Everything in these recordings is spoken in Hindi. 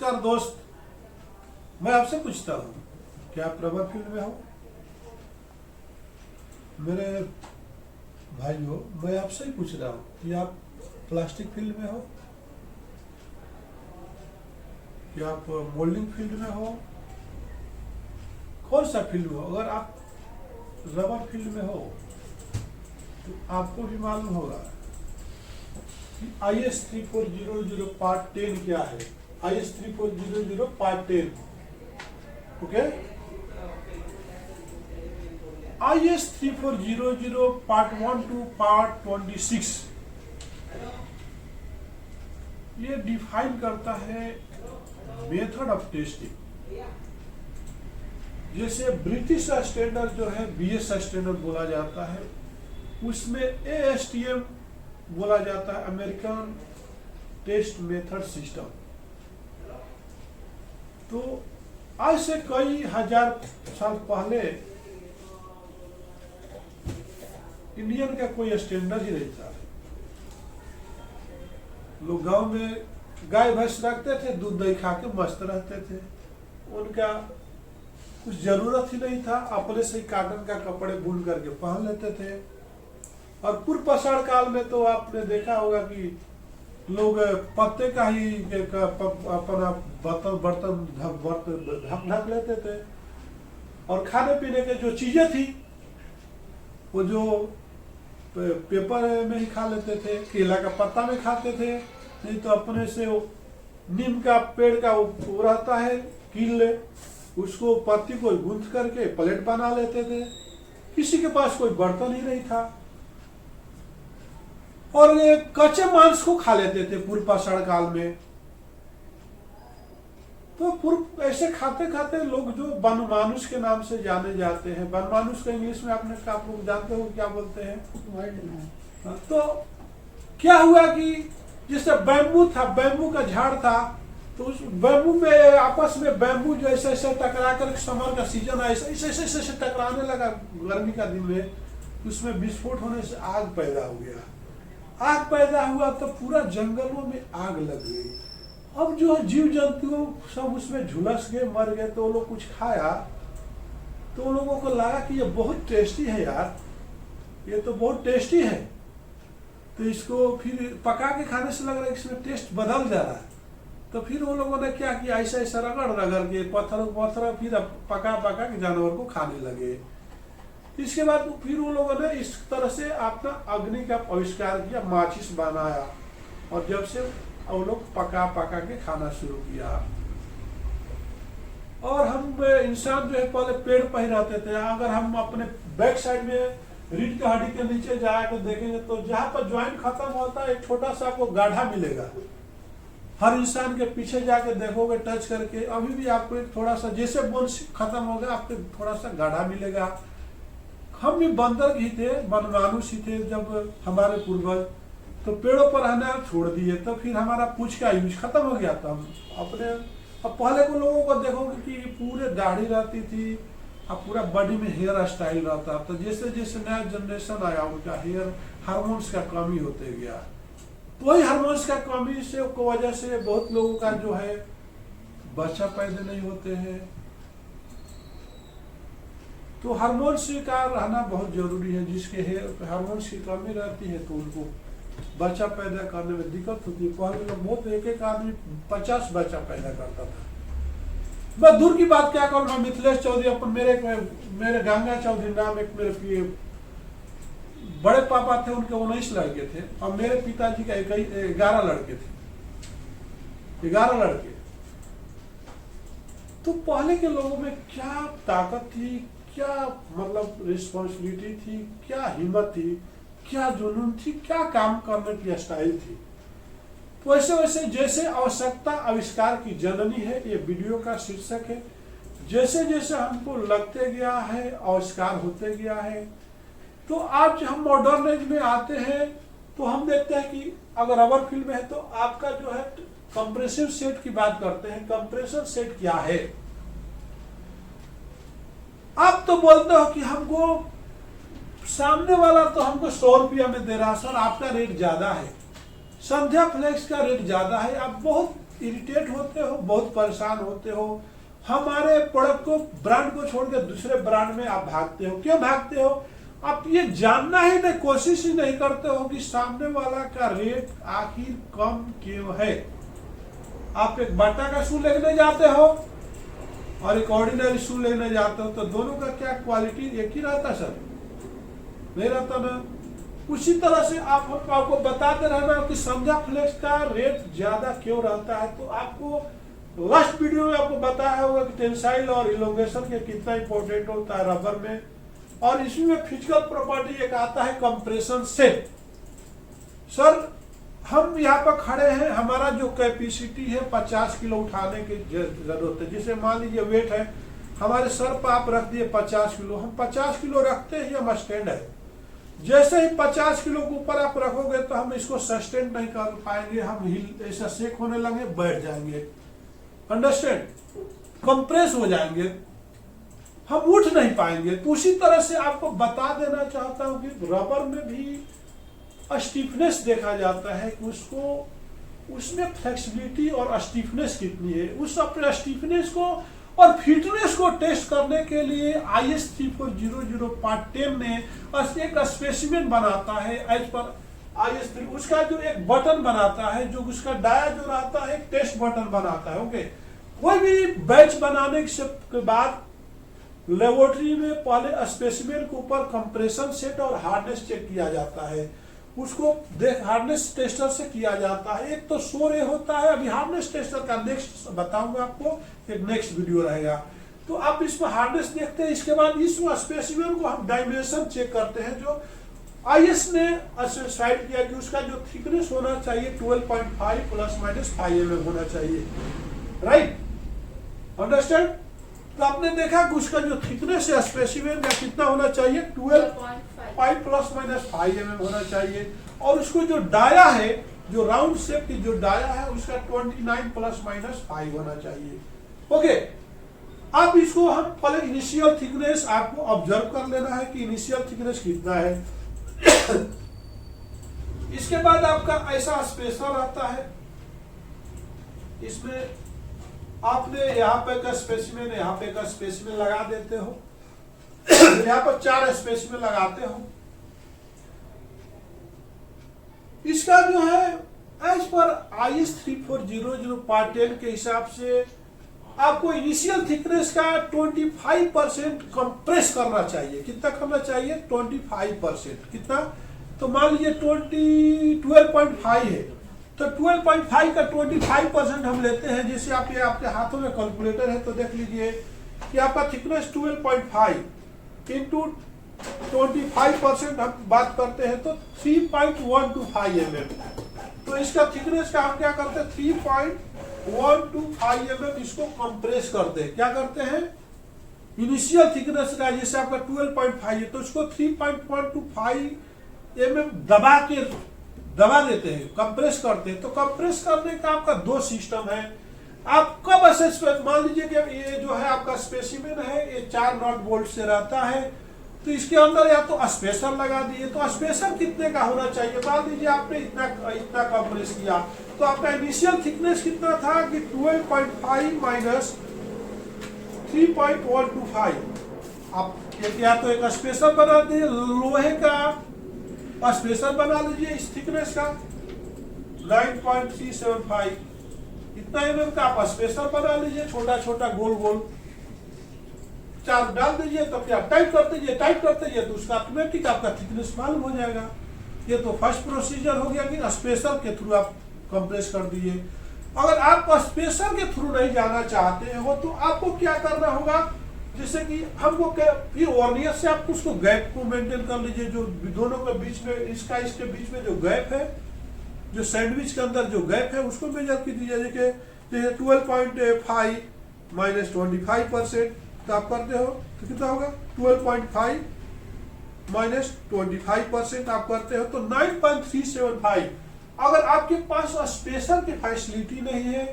नमस्कार दोस्त, मैं आपसे पूछता हूँ, क्या आप रबर फील्ड में हो? मेरे भाइयों, मैं आपसे ही पूछ रहा हूँ कि आप प्लास्टिक फील्ड में हो, कि आप मोल्डिंग फील्ड में हो, कौन सा फील्ड में हो? अगर आप रबर फील्ड में हो तो आपको भी मालूम होगा कि IS 3400 पार्ट 10 क्या है। IS 3400 part 10, okay. IS 3400 part 1 to part 26 ये डिफाइन करता है मेथड ऑफ टेस्टिंग। जैसे ब्रिटिश स्टैंडर्ड जो है BS स्टैंडर्ड बोला जाता है, उसमें ASTM बोला जाता है, अमेरिकन टेस्ट मेथड सिस्टम। तो आज से कई हजार साल पहले इंडियन का कोई स्टैंडर्ड ही नहीं था। लोग गांव में गाय भैंस रखते थे, दूध दही खा के मस्त रहते थे, उनका कुछ जरूरत ही नहीं था, अपने से कॉटन का कपड़े बुन करके पहन लेते थे। और पूर्व पाषाण काल में तो आपने देखा होगा कि लोग पत्ते का ही अपना बर्तन ढक लेते थे। और खाने पीने के जो चीजें थी वो जो पेपर में ही खा लेते थे, केला का पत्ता में खाते थे, नहीं तो अपने से वो नीम का पेड़ का वो रहता है कील, उसको पत्ती को गूंथ करके प्लेट बना लेते थे। किसी के पास कोई बर्तन ही नहीं था और ये कच्चे मांस को खा लेते थे पूर्व पाषाण काल में। तो पूर्व ऐसे खाते खाते लोग जो वनमानुष के नाम से जाने जाते हैं, वनमानुष का इंग्लिश में आप लोग जानते हो क्या बोलते हैं? तो क्या हुआ कि जैसे बैम्बू था, बैम्बू का झाड़ था, तो उस बैम्बू में आपस में बैम्बू जो ऐसे ऐसे टकरा कर, समर का सीजन है, ऐसे ऐसे टकराने लगा गर्मी का दिन में, उसमें विस्फोट होने से आग पैदा हो गया। आग पैदा हुआ तो पूरा जंगलों में आग लग गई। अब जो जीव जंतु सब उसमें झुलस गए, मर गए। तो वो लोग कुछ खाया तो उन लोगों को लगा कि ये बहुत टेस्टी है यार, ये तो बहुत टेस्टी है। तो इसको फिर पका के खाने से लग रहा है इसमें टेस्ट बदल जा रहा है। तो फिर वो लोगों ने क्या किया, ऐसा ऐसा रगड़ रगड़ के पत्थर फिर पका के जानवर को खाने लगे। इसके बाद फिर वो लोगों ने इस तरह से अपना अग्नि का आविष्कार किया, माचिस बनाया, और जब से वो लोग पका के खाना शुरू किया। और हम इंसान जो है पहले पेड़ पर ही रहते थे। अगर हम अपने बैक साइड में रीढ़ की हड्डी के नीचे जाकर देखेंगे तो जहां पर ज्वाइंट खत्म होता है एक छोटा सा आपको गाढ़ा मिलेगा। हर इंसान के पीछे जाके देखोगे टच करके, अभी भी आपको एक थोड़ा सा, जैसे बोन खत्म होगा आपको थोड़ा सा गाढ़ा मिलेगा। हम भी बंदर ही थे, वनमानुष ही थे जब हमारे पूर्वज, तो पेड़ों पर रहना छोड़ दिए, तो फिर हमारा पूंछ का यूज खत्म हो गया था। हम अपने अब पहले को लोगों को देखोगे कि पूरे दाढ़ी रहती थी, अब पूरा बॉडी में हेयर स्टाइल रहता। तो जैसे जैसे नया जनरेशन आया उनका हेयर हार्मोन्स का कमी होते गया। तो वही हार्मोन्स का कमी से वजह से बहुत लोगों का जो है बच्चा पैदा नहीं होते हैं। तो हार्मोन्स का रहना बहुत जरूरी है। जिसके हार्मोन्स की कमी रहती है तो उनको बच्चा पैदा करने में दिक्कत होती है। पहले लोग बहुत, एक आदमी 50 बच्चा पैदा करता था। मैं दूर की बात क्या करूँ, मैं मिथिलेश चौधरी, अपन मेरे गंगा चौधरी नाम एक मेरे बड़े पापा थे, उनके 19 लड़के थे, और मेरे पिताजी का 11 लड़के थे, 11 लड़के। तो पहले के लोगों में क्या ताकत थी, क्या मतलब रिस्पॉन्सिबिलिटी थी, क्या हिम्मत थी, क्या जुनून थी, क्या काम करने की स्टाइल थी। तो वैसे वैसे जैसे आवश्यकता आविष्कार की जननी है, ये वीडियो का शीर्षक है। जैसे जैसे हमको लगते गया है, आविष्कार होते गया है, तो आज हम मॉडर्न एज में आते हैं तो हम देखते हैं कि अगर रबर फील्ड में है तो आपका जो है कंप्रेसिव सेट की बात करते हैं। कंप्रेसर सेट क्या है? आप तो बोलते हो कि हमको सामने वाला तो हमको 100 रुपया में दे रहा, सर आपका रेट ज्यादा है, संध्या फ्लेक्स का रेट ज्यादा है, आप बहुत इरिटेट होते हो, बहुत परेशान होते हो, हमारे प्रोडक्ट को, ब्रांड को छोड़कर दूसरे ब्रांड में आप भागते हो। क्यों भागते हो? आप ये जानना ही नहीं, कोशिश ही नहीं करते हो कि सामने वाला का रेट आखिर कम क्यों है। आप एक बाटा का शू लेने जाते हो और एक ऑर्डिनरी शू लेने जाते हो, तो दोनों का क्या क्वालिटी एक ही रहता सर? नहीं रहता ना। उसी तरह से आपको बताते रहना कि संध्या फ्लेक्स का रेट ज्यादा क्यों रहता है। तो आपको लास्ट वीडियो में आपको बताया होगा कि टेंसाइल और इलोंगेशन के कितना इंपॉर्टेंट होता है रबर में, और इसमें फिजिकल प्रॉपर्टी एक आता है कंप्रेशन सेट। सर हम यहाँ पर खड़े हैं, हमारा जो कैपेसिटी है 50 किलो उठाने की जरूरत है। जैसे मान लीजिए वेट है हमारे सर पर, आप रख दिए 50 किलो, हम 50 किलो रखते हैं, हम स्टैंड है। जैसे ही 50 किलो के ऊपर आप रखोगे तो हम इसको सस्टेन नहीं कर पाएंगे, हम हिल ऐसा शेक होने लगे, बैठ जाएंगे, अंडरस्टैंड, कंप्रेस हो जाएंगे, हम उठ नहीं पाएंगे। तो उसी तरह से आपको बता देना चाहता हूं कि रबर में भी स्टिफनेस देखा जाता है कि उसको, उसमें फ्लेक्सिबिलिटी और स्टिफनेस कितनी है। उस अपने स्टिफनेस को और फिटनेस को टेस्ट करने के लिए IS 3400 पार्ट 10 ने एक स्पेसिमेन बनाता है एज पर IS 3। उसका जो एक बटन बनाता है, जो उसका डाया जो रहता है, एक टेस्ट बटन बनाता है। ओके, कोई भी बैच बनाने के बाद लेबोरेटरी में पहले स्पेसिमेन के ऊपर कंप्रेशन सेट और हार्डनेस चेक किया जाता है। उसको हार्डनेस टेस्टर से किया जाता है। एक तो सोरे होता है, अभी हार्डनेस टेस्टर का नेक्स्ट बताऊंगा आपको, एक नेक्स्ट वीडियो रहेगा। तो आप इसमें हार्डनेस देखते हैं, इसके बाद इस स्पेसिमेन को हम डायमेंशन चेक करते हैं, जो IS ने स्पेसिफाइड किया कि उसका जो थिकनेस होना चाहिए 12.5 ± 5 mm होना चाहिए, राइट, अंडरस्टैंड। तो आपने देखा कि उसका जो थिकनेस है स्पेसिमेन का कितना होना चाहिए, 12.5 ± 5 mm होना चाहिए। और उसको जो डाया है, जो राउंड शेप की जो डाया है, उसका 29 ± 5 होना चाहिए। ओके, अब इसको हम पहले इनिशियल थिकनेस आपको ऑब्जर्व कर लेना है कि इनिशियल थिकनेस कितना है। इसके बाद आपका ऐसा स्पेसर आता है, इसमें आपने यहाँ पे का स्पेसिमेन, यहाँ पे का स्पेसिमेन लगा देते हो, यहाँ पर 4 स्पेसिमेन लगाते हो। इसका जो है एज पर IS 3400 पार्ट 10 के हिसाब से आपको इनिशियल थिकनेस का 25% कंप्रेस करना चाहिए। कितना करना चाहिए? 25%। कितना? तो मान लीजिए 12.5 है, तो 12.5 का 25% हम लेते हैं। जैसे आप ये आपके हाथों में कैलकुलेटर है तो देख लीजिए कि आपका थिकनेस 12.5 इंटू 25% हम बात करते हैं तो 3.125 mm। तो इसका थिकनेस का हम क्या करते हैं, 3.125 mm इसको कंप्रेस करते हैं। क्या करते हैं? इनिशियल थिकनेस का, जैसे आपका 12.5 है तो उसको 3.125 mm दबा देते हैं, कंप्रेस करते हैं। तो कंप्रेस करने का आपका 2 सिस्टम है। आप कब असेस, मान लीजिए कि ये जो है आपका स्पेसिमेन है, ये 4 नॉट बोल्ट से रहता है, तो इसके अंदर या तो स्पेसर लगा दिए। तो स्पेसर कितने का होना चाहिए? मान लीजिए आपने इतना कंप्रेस किया, तो आपका इनिशियल थिकनेस कितना था कि 12.5 माइनस 3.125। आप या तो एक स्पेसर बना दिए, लोहे का स्पेसर बना लीजिए इस थिकनेस का 9.375, इतना mm का आप स्पेसर बना लीजिए, छोटा छोटा गोल गोल 4 डाल दीजिए, तो फिर आप टाइप करते जाइए, टाइप करते जाइए, तो उसका ऑटोमेटिक आपका थिकनेस मालूम हो जाएगा। ये तो फर्स्ट प्रोसीजर हो गया कि स्पेसर के थ्रू आप कंप्रेस कर दीजिए। अगर आप स्पेसर के थ्रू नहीं जाना चाहते हो तो आपको क्या करना होगा, जैसे कि हमको फिर वर्नियर से आप उसको गैप को मेंटेन कर लीजिए, जो दोनों के बीच में, इसका इसके बीच में जो गैप है, जो सैंडविच के अंदर जो गैप है, उसको मेजर कीजिए। जैसे 12.5 माइनस 25%, तो आप करते हो तो कितना होगा, 12.5 माइनस 25% आप करते हो तो 9.375। अगर आपके पास स्पेसर की फैसिलिटी नहीं है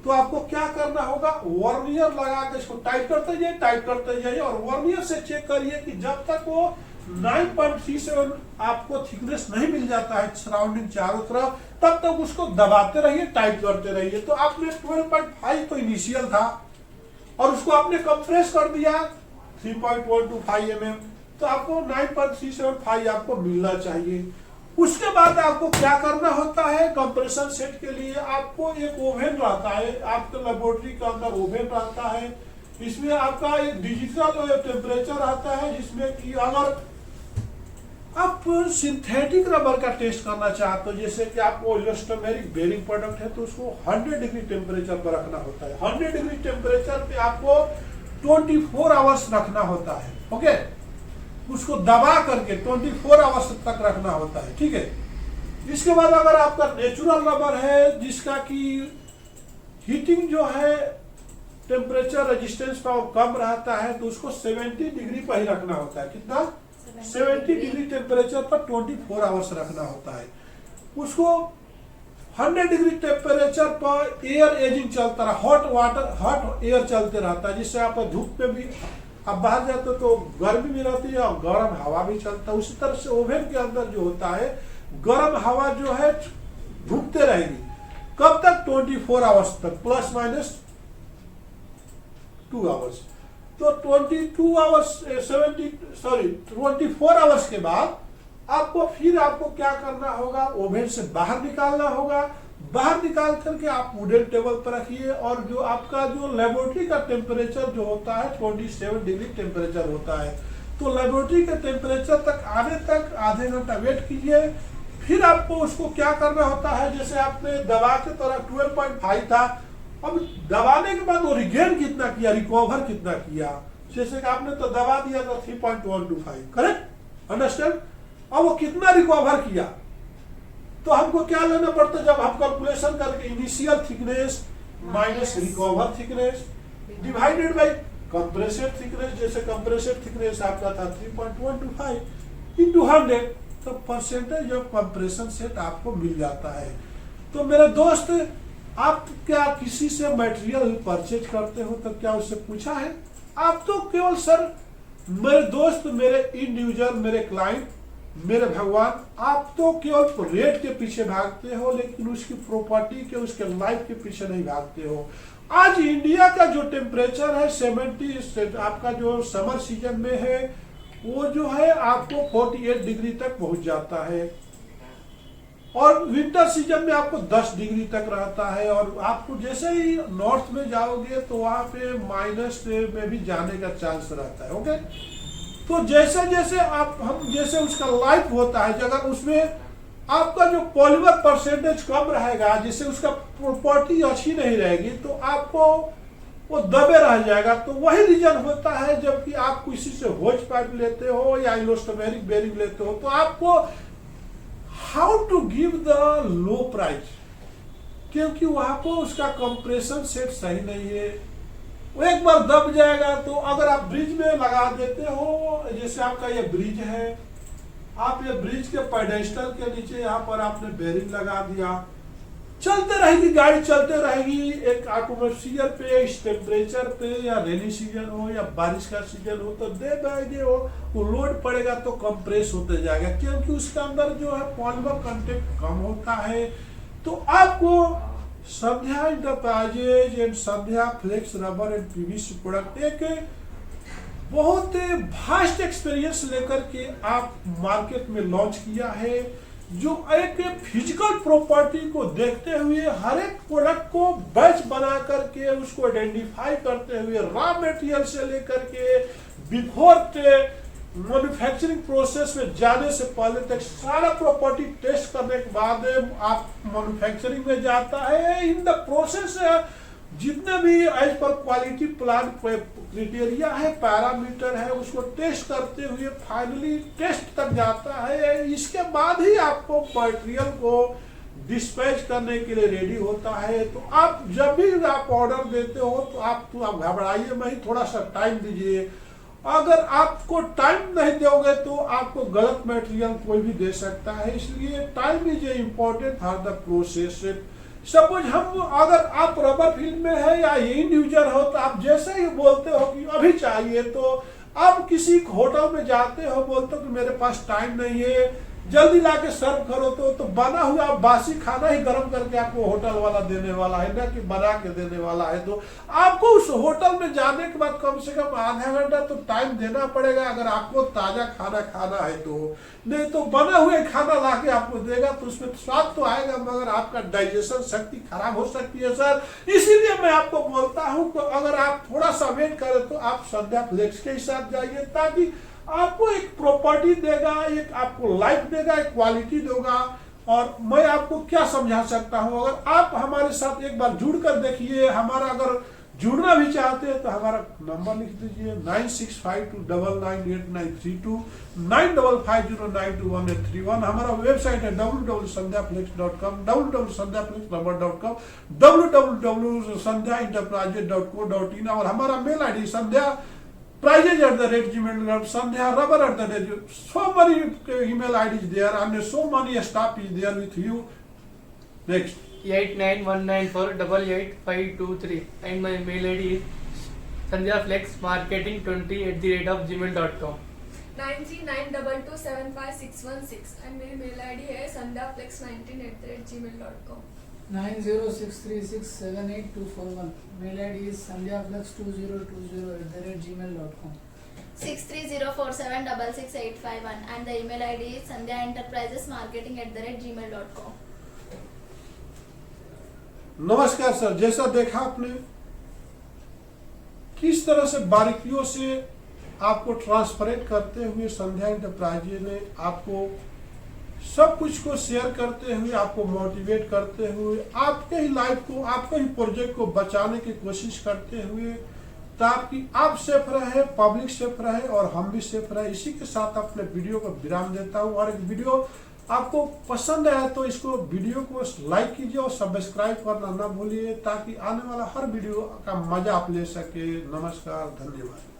तो आपको क्या करना होगा, वर्नियर लगा के इसको टाइट करते जाइए और वर्नियर से चेक करिए कि जब तक वो 9.37 आपको थिकनेस नहीं मिल जाता है सराउंडिंग चारों तरफ, तब तक उसको दबाते रहिए, टाइट करते रहिए। तो आपने 12.5 तो इनिशियल था और उसको आपने कंप्रेस कर दिया 3.125 mm, तो आपको 9.375 आपको मिलना चाहिए। उसके बाद आपको क्या करना होता है, कंप्रेशन सेट के लिए आपको एक ओवन रहता है, आपके लेबोरेटरी के अंदर ओवन रहता है। इसमें आपका एक डिजिटल टेम्परेचर आता है, जिसमें कि अगर आप सिंथेटिक रबर का टेस्ट करना चाहते हो, जैसे कि आपको इलास्टोमेरिक बेरिंग प्रोडक्ट है, तो उसको 100 डिग्री टेम्परेचर पर रखना होता है। 100 डिग्री टेम्परेचर पे आपको 24 आवर्स रखना होता है। ओके, उसको दबा करके 24 आवर्स तक रखना होता है। ठीक है, इसके बाद अगर आपका नेचुरल रबर है, जिसका कि हीटिंग जो है टेम्परेचर रेजिस्टेंस पावर कम रहता है, तो उसको 70 डिग्री पर ही रखना होता है। कितना? 70 डिग्री टेम्परेचर पर 24 आवर्स रखना होता है। उसको 100 डिग्री टेम्परेचर पर एयर एजिंग चलता रहा, हॉट एयर चलते रहता है, जिससे आप धूप पे भी आप बाहर जाते हो तो गर्मी भी रहती है और गर्म हवा भी चलता है। उसी तरह से ओवन के अंदर जो होता है, गर्म हवा जो है घूमते रहेगी। कब तक? 24 आवर्स तक, प्लस माइनस 2 आवर्स। तो 24 आवर्स के बाद आपको क्या करना होगा, ओवन से बाहर निकालना होगा। बाहर निकाल करके आप वुडन टेबल पर रखिए, और जो आपका जो लेबोरेटरी का टेम्परेचर जो होता है 27 डिग्री टेम्परेचर होता है, तो लेबोरेटरी के टेम्परेचर तक आने तक आधे घंटा वेट कीजिए। फिर आपको उसको क्या करना होता है, जैसे आपने दबा के तरह 12.5 था, अब दबाने के बाद वो रिगेन कितना किया, रिकवर कितना किया, जैसे कि आपने तो दबा दिया था 3.125, करेक्ट, अंडरस्टैंड। अब वो कितना रिकवर किया, तो हमको क्या लेना पड़ता है, जब हम कैलकुलेशन करके initial thickness minus recover thickness divided by compressed thickness, जैसे कंप्रेसेड थिकनेस आपका था 3.125 इंटू 100, तो परसेंटेज ऑफ कंप्रेशन सेट आपको मिल जाता है। तो मेरे दोस्त, आप क्या किसी से मटेरियल परचेज करते हो तो क्या उससे पूछा है? आप तो केवल सर, मेरे दोस्त, मेरे इंडिविजुअल, मेरे क्लाइंट, मेरे भगवान, आप तो केवल रेट के पीछे भागते हो, लेकिन उसकी प्रॉपर्टी के, उसके लाइफ के पीछे नहीं भागते हो। आज इंडिया का जो टेम्परेचर है 70, आपका जो समर सीजन में है वो जो है आपको 48 डिग्री तक पहुंच जाता है, और विंटर सीजन में आपको 10 डिग्री तक रहता है। और आपको जैसे ही नॉर्थ में जाओगे तो वहां पे माइनस में भी जाने का चांस रहता है। ओके, तो जैसे जैसे जैसे उसका लाइफ होता है, अगर उसमें आपका जो पॉलीमर परसेंटेज कम रहेगा, जिससे उसका प्रॉपर्टी अच्छी नहीं रहेगी, तो आपको वो दबे रह जाएगा। तो वही रीजन होता है, जबकि आप किसी से होज पाइप लेते हो या इलास्टोमेरिक बेरिंग लेते हो, तो आपको how to give the low price, क्योंकि वहां पर उसका कंप्रेशन सेट सही नहीं है। वो एक बार दब जाएगा, तो अगर आप ब्रिज में लगा देते हो, जैसे आपका ये ब्रिज है, आप ये ब्रिज के पेडेस्टल के नीचे यहाँ पर आपने बेरिंग लगा दिया, चलते रहेगी गाड़ी, चलते रहेगी। एक एटमॉस्फेयर पे, इस टेम्परेचर पे, या रेनी सीजन हो या बारिश का सीजन हो, तो डे बाय डे वो लोड पड़ेगा तो कंप्रेस होते जाएगा, क्योंकि उसके अंदर जो है पॉलीमर कंटेंट कम होता है। तो आपको Sandhya Enterprises and Sandhya flex rubber and PVC product एक बहुत वास्ट एक्सपीरियंस लेकर के आप मार्केट में लॉन्च किया है, जो एक फिजिकल प्रॉपर्टी को देखते हुए हर एक प्रोडक्ट को बैच बना करके उसको आइडेंटिफाई करते हुए, रॉ मटेरियल से लेकर के बिफोर मैन्युफैक्चरिंग प्रोसेस में जाने से पहले तक सारा प्रॉपर्टी टेस्ट करने के बाद आप मैन्युफैक्चरिंग में जाता है। इन द प्रोसेस जितने भी as per quality plan criteria है, पैरामीटर है, उसको टेस्ट करते हुए फाइनली टेस्ट तक जाता है। इसके बाद ही आपको मटेरियल को डिस्पैच करने के लिए रेडी होता है। तो आप जब भी आप ऑर्डर देते हो तो आप घबराइए नहीं, थोड़ा सा टाइम दीजिए। अगर आपको टाइम नहीं दोगे तो आपको गलत मटेरियल कोई भी दे सकता है, इसलिए time is important for the process. Suppose अगर आप रबर फील्ड में है या इंडिविजुअल हो, तो आप जैसे ही बोलते हो कि अभी चाहिए, तो आप किसी होटल में जाते हो, बोलते हो कि मेरे पास टाइम नहीं है, जल्दी लाके सर्व करो, तो बना हुआ बासी खाना ही गर्म करके आपको होटल वाला देने वाला है ना, कि बना के देने वाला है। तो आपको उस होटल में जाने के बाद कम से कम आधा घंटा तो टाइम देना पड़ेगा, अगर आपको ताजा खाना खाना है तो। नहीं तो बना हुए खाना लाके आपको देगा तो उसमें स्वाद तो आएगा, मगर आपका डाइजेशन शक्ति खराब हो सकती है सर। इसीलिए मैं आपको बोलता हूँ कि अगर आप थोड़ा सा वेट करें तो आप संध्या फ्लेक्स के साथ जाइए, ताकि आपको एक प्रॉपर्टी देगा, एक आपको लाइफ देगा, एक क्वालिटी देगा। और मैं आपको क्या समझा सकता हूं, अगर आप हमारे साथ एक बार जुड़ कर देखिए, हमारा अगर जुड़ना भी चाहते हैं तो हमारा नंबर लिख दीजिए 9652998932 9550921831। हमारा वेबसाइट है www.sandhyaflex.com, www.sandhyaflexrubber.com, www.sandhyaenterprises.co.in और हमारा mail ID Sandhya prices@gmail.com, sandhya@rubber@. So many email IDs there and so many staff is there with you. Next. 8919488523 and my mail ID is sandhyaflexmarketing20@gmail.com. 9392275616 and मेरी मेल आईडी है sandhyaflex19@gmail.com. 9063678241. Mail ID is sandhyaflex2020@gmail.com. 6304766851 and the email ID is sandhyaenterprisesmarketing@gmail.com. नमस्कार सर, जैसा देखा आपने किस तरह से बारीकियों से आपको ट्रांसपरेट करते हुए संध्या एंटरप्राइजेज ने आपको सब कुछ को शेयर करते हुए, आपको मोटिवेट करते हुए, आपके ही लाइफ को, आपके ही प्रोजेक्ट को बचाने की कोशिश करते हुए, ताकि आप सेफ रहे, पब्लिक सेफ रहे और हम भी सेफ रहे। इसी के साथ अपने वीडियो को विराम देता हूँ। और एक वीडियो आपको पसंद आया तो इसको वीडियो को लाइक कीजिए और सब्सक्राइब करना ना भूलिए, ताकि आने वाला हर वीडियो का मजा आप ले सके। नमस्कार, धन्यवाद।